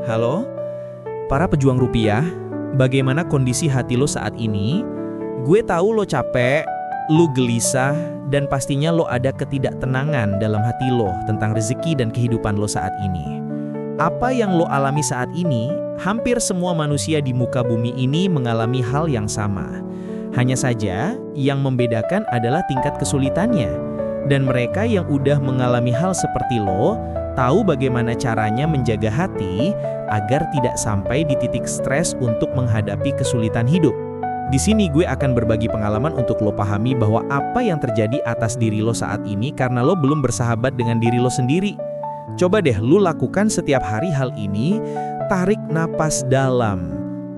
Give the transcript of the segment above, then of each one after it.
Halo, para pejuang rupiah, bagaimana kondisi hati lo saat ini? Gue tahu lo capek, lo gelisah, dan pastinya lo ada ketidaktenangan dalam hati lo tentang rezeki dan kehidupan lo saat ini. Apa yang lo alami saat ini, hampir semua manusia di muka bumi ini mengalami hal yang sama. Hanya saja, yang membedakan adalah tingkat kesulitannya. Dan mereka yang udah mengalami hal seperti lo, tahu bagaimana caranya menjaga hati agar tidak sampai di titik stres untuk menghadapi kesulitan hidup. Di sini gue akan berbagi pengalaman untuk lo pahami bahwa apa yang terjadi atas diri lo saat ini karena lo belum bersahabat dengan diri lo sendiri. Coba deh lo lakukan setiap hari hal ini, tarik napas dalam,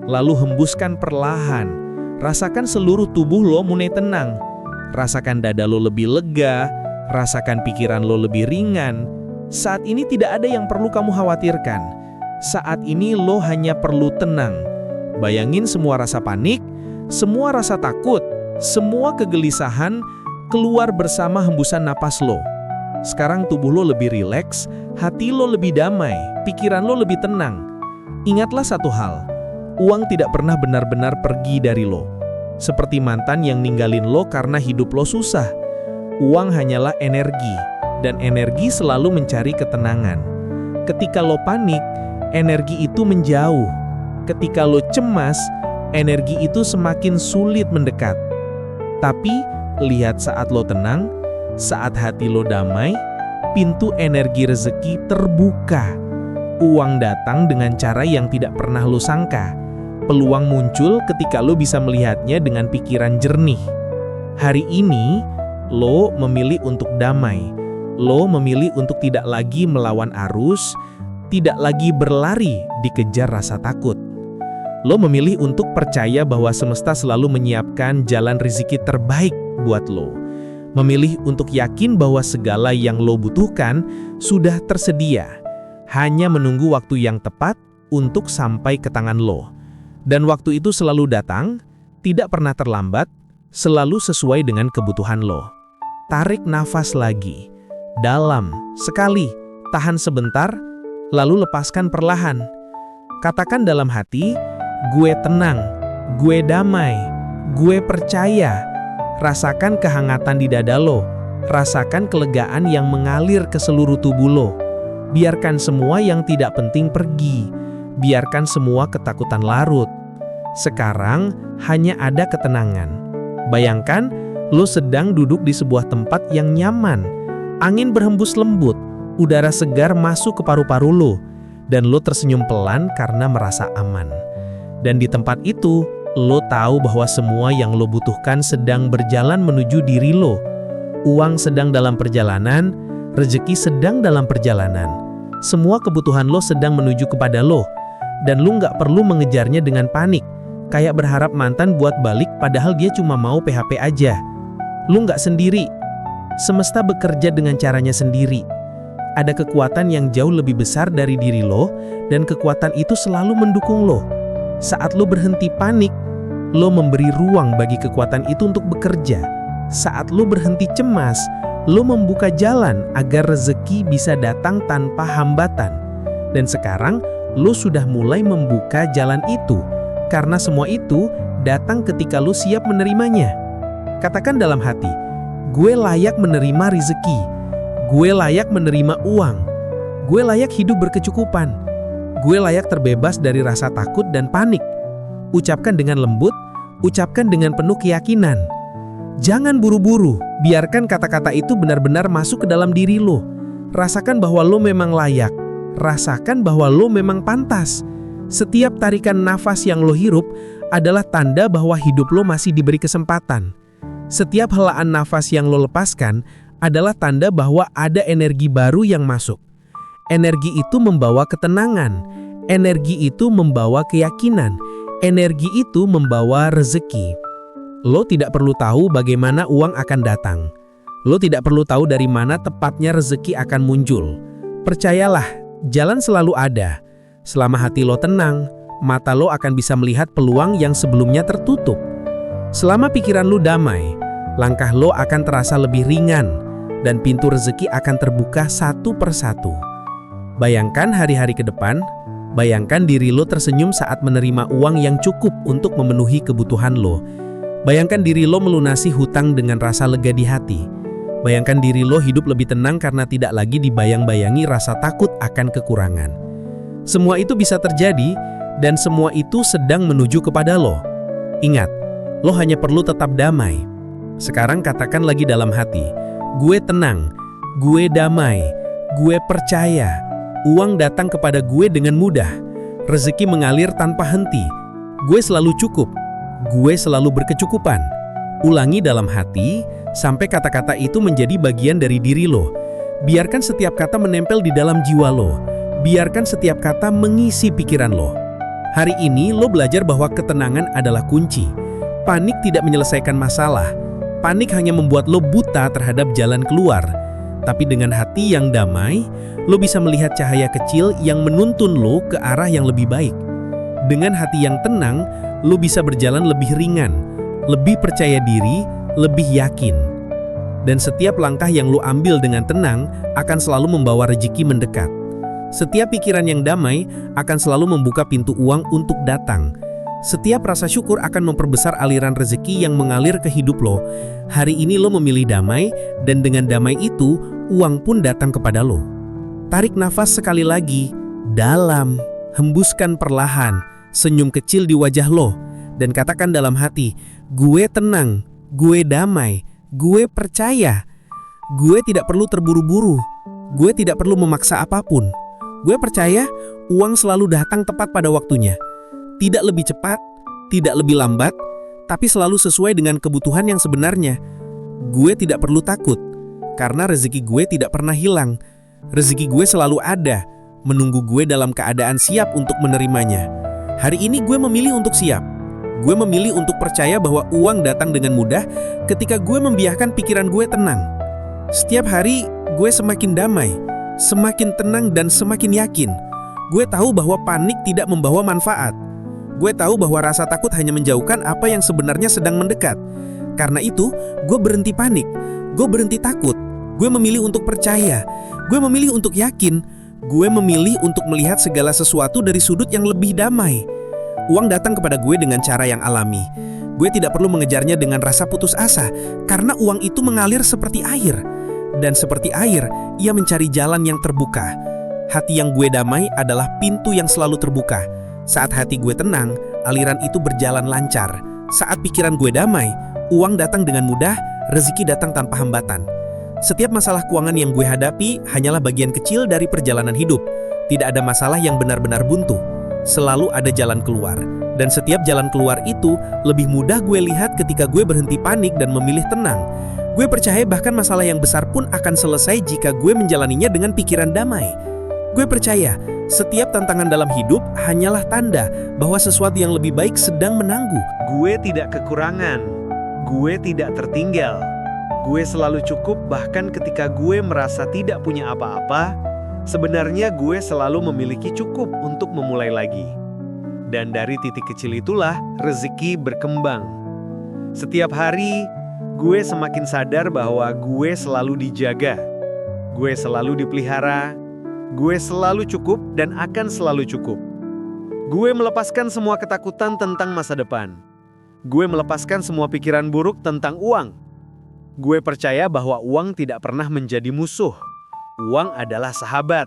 lalu hembuskan perlahan. Rasakan seluruh tubuh lo mulai tenang. Rasakan dada lo lebih lega, rasakan pikiran lo lebih ringan. Saat ini tidak ada yang perlu kamu khawatirkan. Saat ini lo hanya perlu tenang. Bayangin semua rasa panik, semua rasa takut, semua kegelisahan keluar bersama hembusan napas lo. Sekarang tubuh lo lebih rileks, hati lo lebih damai, pikiran lo lebih tenang. Ingatlah satu hal, uang tidak pernah benar-benar pergi dari lo. Seperti mantan yang ninggalin lo karena hidup lo susah. Uang hanyalah energi, dan energi selalu mencari ketenangan. Ketika lo panik, energi itu menjauh. Ketika lo cemas, energi itu semakin sulit mendekat. Tapi, lihat saat lo tenang, saat hati lo damai, pintu energi rezeki terbuka. Uang datang dengan cara yang tidak pernah lo sangka. Peluang muncul ketika lo bisa melihatnya dengan pikiran jernih. Hari ini, lo memilih untuk damai. Lo memilih untuk tidak lagi melawan arus, tidak lagi berlari dikejar rasa takut. Lo memilih untuk percaya bahwa semesta selalu menyiapkan jalan rezeki terbaik buat lo. Memilih untuk yakin bahwa segala yang lo butuhkan sudah tersedia, hanya menunggu waktu yang tepat untuk sampai ke tangan lo. Dan waktu itu selalu datang, tidak pernah terlambat, selalu sesuai dengan kebutuhan lo. Tarik nafas lagi. Dalam, sekali, tahan sebentar, lalu lepaskan perlahan. Katakan dalam hati, gue tenang, gue damai, gue percaya. Rasakan kehangatan di dada lo, rasakan kelegaan yang mengalir ke seluruh tubuh lo. Biarkan semua yang tidak penting pergi, biarkan semua ketakutan larut. Sekarang hanya ada ketenangan. Bayangkan, lo sedang duduk di sebuah tempat yang nyaman. Angin berhembus lembut, udara segar masuk ke paru-paru lo, dan lo tersenyum pelan karena merasa aman. Dan di tempat itu, lo tahu bahwa semua yang lo butuhkan sedang berjalan menuju diri lo. Uang sedang dalam perjalanan, rezeki sedang dalam perjalanan. Semua kebutuhan lo sedang menuju kepada lo, dan lo nggak perlu mengejarnya dengan panik, kayak berharap mantan buat balik padahal dia cuma mau PHP aja. Lo nggak sendiri. Semesta bekerja dengan caranya sendiri. Ada kekuatan yang jauh lebih besar dari diri lo, dan kekuatan itu selalu mendukung lo. Saat lo berhenti panik, lo memberi ruang bagi kekuatan itu untuk bekerja. Saat lo berhenti cemas, lo membuka jalan agar rezeki bisa datang tanpa hambatan. Dan sekarang, lo sudah mulai membuka jalan itu, karena semua itu datang ketika lo siap menerimanya. Katakan dalam hati, gue layak menerima rezeki, gue layak menerima uang, gue layak hidup berkecukupan, gue layak terbebas dari rasa takut dan panik. Ucapkan dengan lembut, ucapkan dengan penuh keyakinan. Jangan buru-buru, biarkan kata-kata itu benar-benar masuk ke dalam diri lo. Rasakan bahwa lo memang layak, rasakan bahwa lo memang pantas. Setiap tarikan nafas yang lo hirup adalah tanda bahwa hidup lo masih diberi kesempatan. Setiap helaan nafas yang lo lepaskan adalah tanda bahwa ada energi baru yang masuk. Energi itu membawa ketenangan, energi itu membawa keyakinan, energi itu membawa rezeki. Lo tidak perlu tahu bagaimana uang akan datang. Lo tidak perlu tahu dari mana tepatnya rezeki akan muncul. Percayalah, jalan selalu ada. Selama hati lo tenang, mata lo akan bisa melihat peluang yang sebelumnya tertutup. Selama pikiran lo damai, langkah lo akan terasa lebih ringan, dan pintu rezeki akan terbuka satu persatu. Bayangkan hari-hari ke depan, Bayangkan diri lo tersenyum saat menerima uang yang cukup untuk memenuhi kebutuhan lo. Bayangkan diri lo melunasi hutang dengan rasa lega di hati. Bayangkan diri lo hidup lebih tenang karena tidak lagi dibayang-bayangi rasa takut akan kekurangan. Semua itu bisa terjadi, dan semua itu sedang menuju kepada lo. Ingat, lo hanya perlu tetap damai. Sekarang katakan lagi dalam hati, gue tenang, gue damai, gue percaya. Uang datang kepada gue dengan mudah. Rezeki mengalir tanpa henti. Gue selalu cukup. Gue selalu berkecukupan. Ulangi dalam hati, sampai kata-kata itu menjadi bagian dari diri lo. Biarkan setiap kata menempel di dalam jiwa lo. Biarkan setiap kata mengisi pikiran lo. Hari ini lo belajar bahwa ketenangan adalah kunci. Panik tidak menyelesaikan masalah. Panik hanya membuat lo buta terhadap jalan keluar. Tapi dengan hati yang damai, lo bisa melihat cahaya kecil yang menuntun lo ke arah yang lebih baik. Dengan hati yang tenang, lo bisa berjalan lebih ringan, lebih percaya diri, lebih yakin. Dan setiap langkah yang lo ambil dengan tenang akan selalu membawa rezeki mendekat. Setiap pikiran yang damai akan selalu membuka pintu uang untuk datang. Setiap rasa syukur akan memperbesar aliran rezeki yang mengalir ke hidup lo. Hari ini lo memilih damai, dan dengan damai itu, uang pun datang kepada lo. Tarik nafas sekali lagi, dalam, hembuskan perlahan, senyum kecil di wajah lo, dan katakan dalam hati, gue tenang, gue damai, gue percaya. Gue tidak perlu terburu-buru, gue tidak perlu memaksa apapun. Gue percaya uang selalu datang tepat pada waktunya. Tidak lebih cepat, tidak lebih lambat, tapi selalu sesuai dengan kebutuhan yang sebenarnya. Gue tidak perlu takut, karena rezeki gue tidak pernah hilang. Rezeki gue selalu ada, menunggu gue dalam keadaan siap untuk menerimanya. Hari ini gue memilih untuk siap. Gue memilih untuk percaya bahwa uang datang dengan mudah ketika gue membiarkan pikiran gue tenang. Setiap hari gue semakin damai, semakin tenang dan semakin yakin. Gue tahu bahwa panik tidak membawa manfaat. Gue tahu bahwa rasa takut hanya menjauhkan apa yang sebenarnya sedang mendekat. Karena itu, gue berhenti panik. Gue berhenti takut. Gue memilih untuk percaya. Gue memilih untuk yakin. Gue memilih untuk melihat segala sesuatu dari sudut yang lebih damai. Uang datang kepada gue dengan cara yang alami. Gue tidak perlu mengejarnya dengan rasa putus asa, karena uang itu mengalir seperti air. Dan seperti air, ia mencari jalan yang terbuka. Hati yang gue damai adalah pintu yang selalu terbuka. Saat hati gue tenang, aliran itu berjalan lancar. Saat pikiran gue damai, uang datang dengan mudah, rezeki datang tanpa hambatan. Setiap masalah keuangan yang gue hadapi hanyalah bagian kecil dari perjalanan hidup. Tidak ada masalah yang benar-benar buntu. Selalu ada jalan keluar. Dan setiap jalan keluar itu lebih mudah gue lihat ketika gue berhenti panik dan memilih tenang. Gue percaya bahkan masalah yang besar pun akan selesai jika gue menjalaninya dengan pikiran damai. Gue percaya setiap tantangan dalam hidup hanyalah tanda bahwa sesuatu yang lebih baik sedang menunggu. Gue tidak kekurangan. Gue tidak tertinggal. Gue selalu cukup bahkan ketika gue merasa tidak punya apa-apa. Sebenarnya gue selalu memiliki cukup untuk memulai lagi. Dan dari titik kecil itulah rezeki berkembang. Setiap hari, gue semakin sadar bahwa gue selalu dijaga. Gue selalu dipelihara. Gue selalu cukup dan akan selalu cukup. Gue melepaskan semua ketakutan tentang masa depan. Gue melepaskan semua pikiran buruk tentang uang. Gue percaya bahwa uang tidak pernah menjadi musuh. Uang adalah sahabat.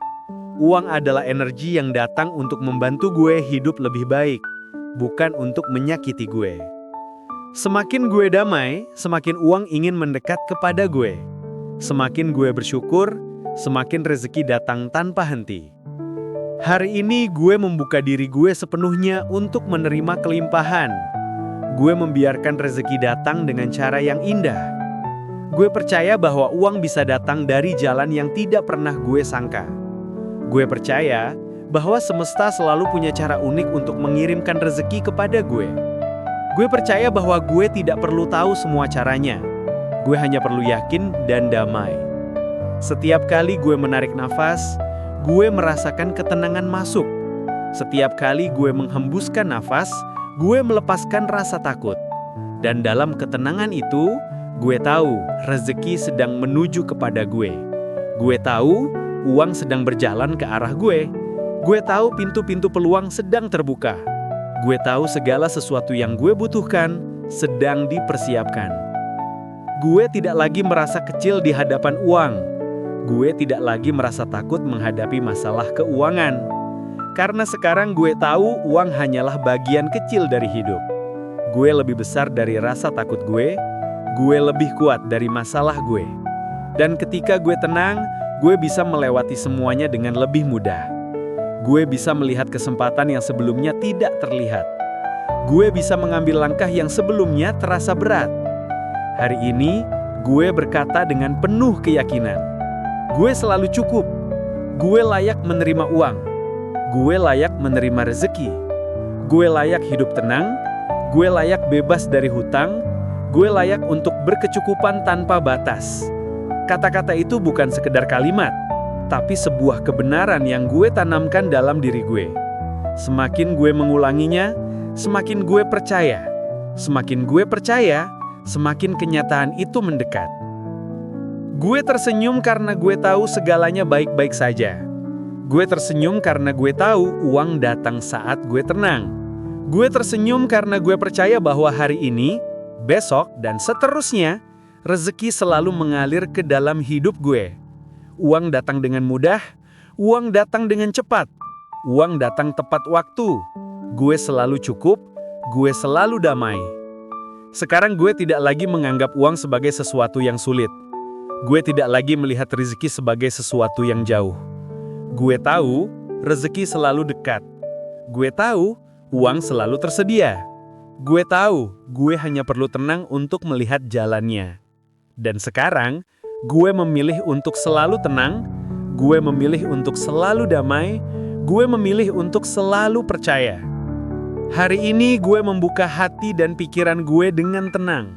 Uang adalah energi yang datang untuk membantu gue hidup lebih baik, bukan untuk menyakiti gue. Semakin gue damai, semakin uang ingin mendekat kepada gue. Semakin gue bersyukur, semakin rezeki datang tanpa henti. Hari ini gue membuka diri gue sepenuhnya untuk menerima kelimpahan. Gue membiarkan rezeki datang dengan cara yang indah. Gue percaya bahwa uang bisa datang dari jalan yang tidak pernah gue sangka. Gue percaya bahwa semesta selalu punya cara unik untuk mengirimkan rezeki kepada gue. Gue percaya bahwa gue tidak perlu tahu semua caranya. Gue hanya perlu yakin dan damai. Setiap kali gue menarik nafas, gue merasakan ketenangan masuk. Setiap kali gue menghembuskan nafas, gue melepaskan rasa takut. Dan dalam ketenangan itu, gue tahu rezeki sedang menuju kepada gue. Gue tahu uang sedang berjalan ke arah gue. Gue tahu pintu-pintu peluang sedang terbuka. Gue tahu segala sesuatu yang gue butuhkan sedang dipersiapkan. Gue tidak lagi merasa kecil di hadapan uang. Gue tidak lagi merasa takut menghadapi masalah keuangan. Karena sekarang gue tahu uang hanyalah bagian kecil dari hidup. Gue lebih besar dari rasa takut gue lebih kuat dari masalah gue. Dan ketika gue tenang, gue bisa melewati semuanya dengan lebih mudah. Gue bisa melihat kesempatan yang sebelumnya tidak terlihat. Gue bisa mengambil langkah yang sebelumnya terasa berat. Hari ini, gue berkata dengan penuh keyakinan. Gue selalu cukup. Gue layak menerima uang. Gue layak menerima rezeki. Gue layak hidup tenang. Gue layak bebas dari hutang. Gue layak untuk berkecukupan tanpa batas. Kata-kata itu bukan sekedar kalimat, tapi sebuah kebenaran yang gue tanamkan dalam diri gue. Semakin gue mengulanginya, semakin gue percaya. Semakin gue percaya, semakin kenyataan itu mendekat. Gue tersenyum karena gue tahu segalanya baik-baik saja. Gue tersenyum karena gue tahu uang datang saat gue tenang. Gue tersenyum karena gue percaya bahwa hari ini, besok, dan seterusnya, rezeki selalu mengalir ke dalam hidup gue. Uang datang dengan mudah, uang datang dengan cepat, uang datang tepat waktu. Gue selalu cukup, gue selalu damai. Sekarang gue tidak lagi menganggap uang sebagai sesuatu yang sulit. Gue tidak lagi melihat rezeki sebagai sesuatu yang jauh. Gue tahu rezeki selalu dekat. Gue tahu uang selalu tersedia. Gue tahu gue hanya perlu tenang untuk melihat jalannya. Dan sekarang, gue memilih untuk selalu tenang, gue memilih untuk selalu damai, gue memilih untuk selalu percaya. Hari ini gue membuka hati dan pikiran gue dengan tenang.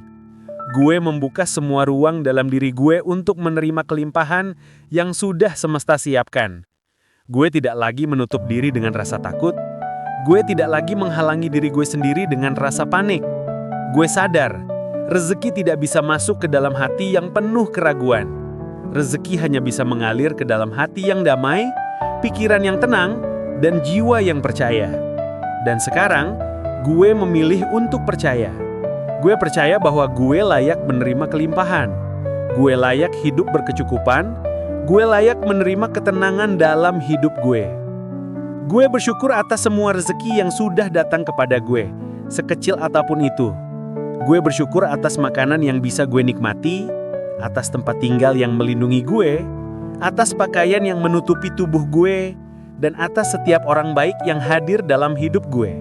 Gue membuka semua ruang dalam diri gue untuk menerima kelimpahan yang sudah semesta siapkan. Gue tidak lagi menutup diri dengan rasa takut. Gue tidak lagi menghalangi diri gue sendiri dengan rasa panik. Gue sadar, rezeki tidak bisa masuk ke dalam hati yang penuh keraguan. Rezeki hanya bisa mengalir ke dalam hati yang damai, pikiran yang tenang, dan jiwa yang percaya. Dan sekarang, gue memilih untuk percaya. Gue percaya bahwa gue layak menerima kelimpahan. Gue layak hidup berkecukupan. Gue layak menerima ketenangan dalam hidup gue. Gue bersyukur atas semua rezeki yang sudah datang kepada gue, sekecil apapun itu. Gue bersyukur atas makanan yang bisa gue nikmati, atas tempat tinggal yang melindungi gue, atas pakaian yang menutupi tubuh gue, dan atas setiap orang baik yang hadir dalam hidup gue.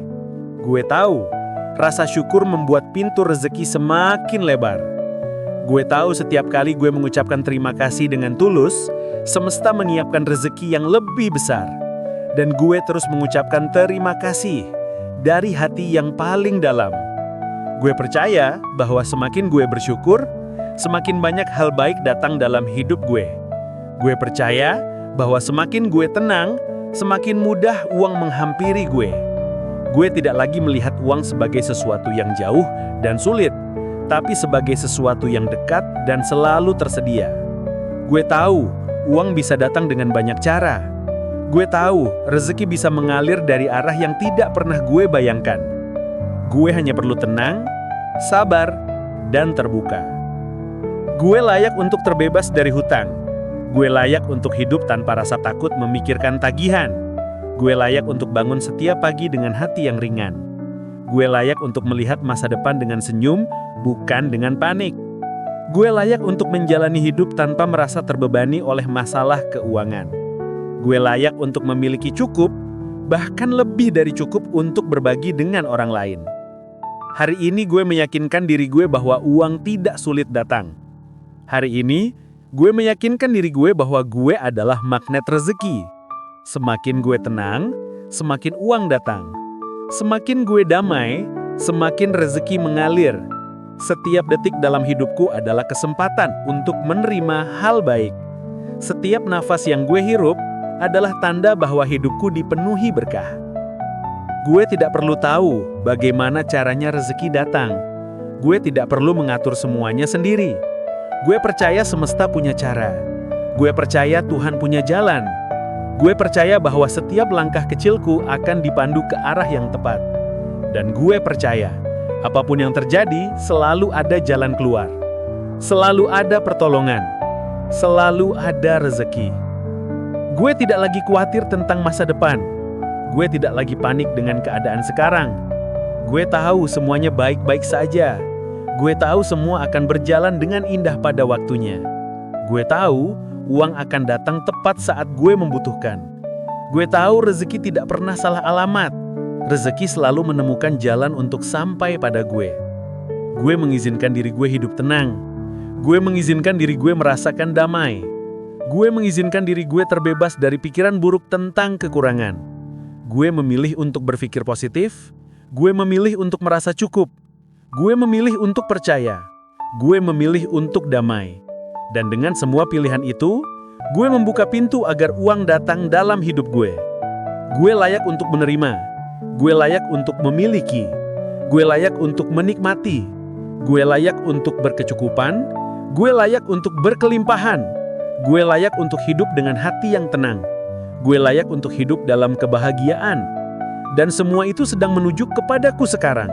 Gue tahu, rasa syukur membuat pintu rezeki semakin lebar. Gue tahu setiap kali gue mengucapkan terima kasih dengan tulus, semesta menyiapkan rezeki yang lebih besar. Dan gue terus mengucapkan terima kasih dari hati yang paling dalam. Gue percaya bahwa semakin gue bersyukur, semakin banyak hal baik datang dalam hidup gue. Gue percaya bahwa semakin gue tenang, semakin mudah uang menghampiri gue. Gue tidak lagi melihat uang sebagai sesuatu yang jauh dan sulit, tapi sebagai sesuatu yang dekat dan selalu tersedia. Gue tahu uang bisa datang dengan banyak cara. Gue tahu rezeki bisa mengalir dari arah yang tidak pernah gue bayangkan. Gue hanya perlu tenang, sabar, dan terbuka. Gue layak untuk terbebas dari hutang. Gue layak untuk hidup tanpa rasa takut memikirkan tagihan. Gue layak untuk bangun setiap pagi dengan hati yang ringan. Gue layak untuk melihat masa depan dengan senyum, bukan dengan panik. Gue layak untuk menjalani hidup tanpa merasa terbebani oleh masalah keuangan. Gue layak untuk memiliki cukup, bahkan lebih dari cukup untuk berbagi dengan orang lain. Hari ini gue meyakinkan diri gue bahwa uang tidak sulit datang. Hari ini, gue meyakinkan diri gue bahwa gue adalah magnet rezeki. Semakin gue tenang, semakin uang datang. Semakin gue damai, semakin rezeki mengalir. Setiap detik dalam hidupku adalah kesempatan untuk menerima hal baik. Setiap nafas yang gue hirup adalah tanda bahwa hidupku dipenuhi berkah. Gue tidak perlu tahu bagaimana caranya rezeki datang. Gue tidak perlu mengatur semuanya sendiri. Gue percaya semesta punya cara. Gue percaya Tuhan punya jalan. Gue percaya bahwa setiap langkah kecilku akan dipandu ke arah yang tepat. Dan gue percaya, apapun yang terjadi, selalu ada jalan keluar. Selalu ada pertolongan. Selalu ada rezeki. Gue tidak lagi khawatir tentang masa depan. Gue tidak lagi panik dengan keadaan sekarang. Gue tahu semuanya baik-baik saja. Gue tahu semua akan berjalan dengan indah pada waktunya. Gue tahu uang akan datang tepat saat gue membutuhkan. Gue tahu rezeki tidak pernah salah alamat. Rezeki selalu menemukan jalan untuk sampai pada gue. Gue mengizinkan diri gue hidup tenang. Gue mengizinkan diri gue merasakan damai. Gue mengizinkan diri gue terbebas dari pikiran buruk tentang kekurangan. Gue memilih untuk berpikir positif. Gue memilih untuk merasa cukup. Gue memilih untuk percaya. Gue memilih untuk damai. Dan dengan semua pilihan itu, gue membuka pintu agar uang datang dalam hidup gue. Gue layak untuk menerima. Gue layak untuk memiliki. Gue layak untuk menikmati. Gue layak untuk berkecukupan. Gue layak untuk berkelimpahan. Gue layak untuk hidup dengan hati yang tenang. Gue layak untuk hidup dalam kebahagiaan. Dan semua itu sedang menuju kepadaku sekarang.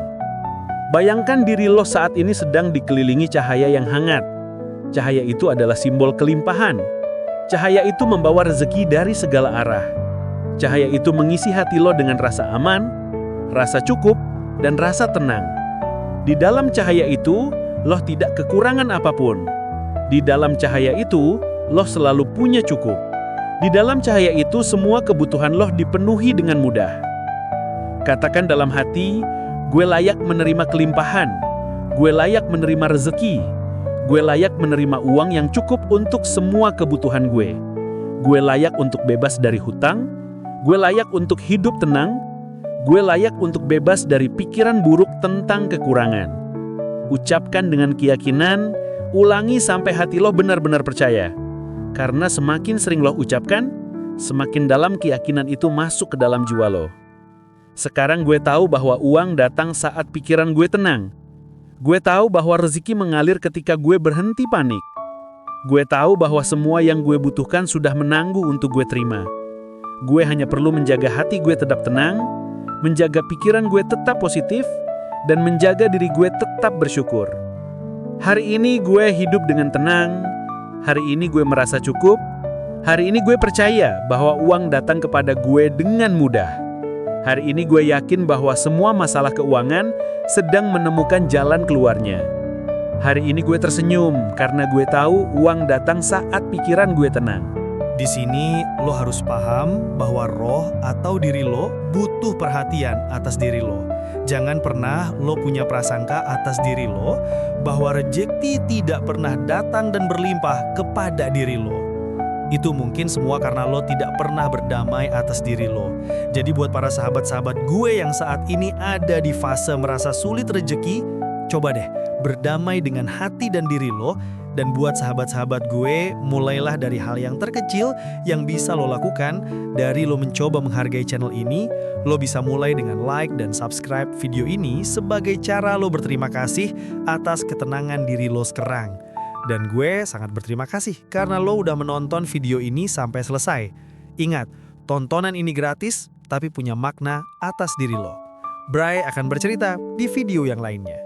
Bayangkan diri lo saat ini sedang dikelilingi cahaya yang hangat. Cahaya itu adalah simbol kelimpahan. Cahaya itu membawa rezeki dari segala arah. Cahaya itu mengisi hati lo dengan rasa aman, rasa cukup, dan rasa tenang. Di dalam cahaya itu, lo tidak kekurangan apapun. Di dalam cahaya itu, lo selalu punya cukup. Di dalam cahaya itu, semua kebutuhan lo dipenuhi dengan mudah. Katakan dalam hati, gue layak menerima kelimpahan. Gue layak menerima rezeki. Gue layak menerima uang yang cukup untuk semua kebutuhan gue. Gue layak untuk bebas dari hutang. Gue layak untuk hidup tenang. Gue layak untuk bebas dari pikiran buruk tentang kekurangan. Ucapkan dengan keyakinan, ulangi sampai hati lo benar-benar percaya. Karena semakin sering lo ucapkan, semakin dalam keyakinan itu masuk ke dalam jiwa lo. Sekarang gue tahu bahwa uang datang saat pikiran gue tenang. Gue tahu bahwa rezeki mengalir ketika gue berhenti panik. Gue tahu bahwa semua yang gue butuhkan sudah menangguh untuk gue terima. Gue hanya perlu menjaga hati gue tetap tenang, menjaga pikiran gue tetap positif, dan menjaga diri gue tetap bersyukur. Hari ini gue hidup dengan tenang. Hari ini gue merasa cukup. Hari ini gue percaya bahwa uang datang kepada gue dengan mudah. Hari ini gue yakin bahwa semua masalah keuangan sedang menemukan jalan keluarnya. Hari ini gue tersenyum karena gue tahu uang datang saat pikiran gue tenang. Di sini lo harus paham bahwa roh atau diri lo butuh perhatian atas diri lo. Jangan pernah lo punya prasangka atas diri lo bahwa rezeki tidak pernah datang dan berlimpah kepada diri lo. Itu mungkin semua karena lo tidak pernah berdamai atas diri lo. Jadi buat para sahabat-sahabat gue yang saat ini ada di fase merasa sulit rezeki, coba deh berdamai dengan hati dan diri lo. Dan buat sahabat-sahabat gue, mulailah dari hal yang terkecil yang bisa lo lakukan. Dari lo mencoba menghargai channel ini, lo bisa mulai dengan like dan subscribe video ini sebagai cara lo berterima kasih atas ketenangan diri lo sekarang. Dan gue sangat berterima kasih karena lo udah menonton video ini sampai selesai. Ingat, tontonan ini gratis tapi punya makna atas diri lo. Bray akan bercerita di video yang lainnya.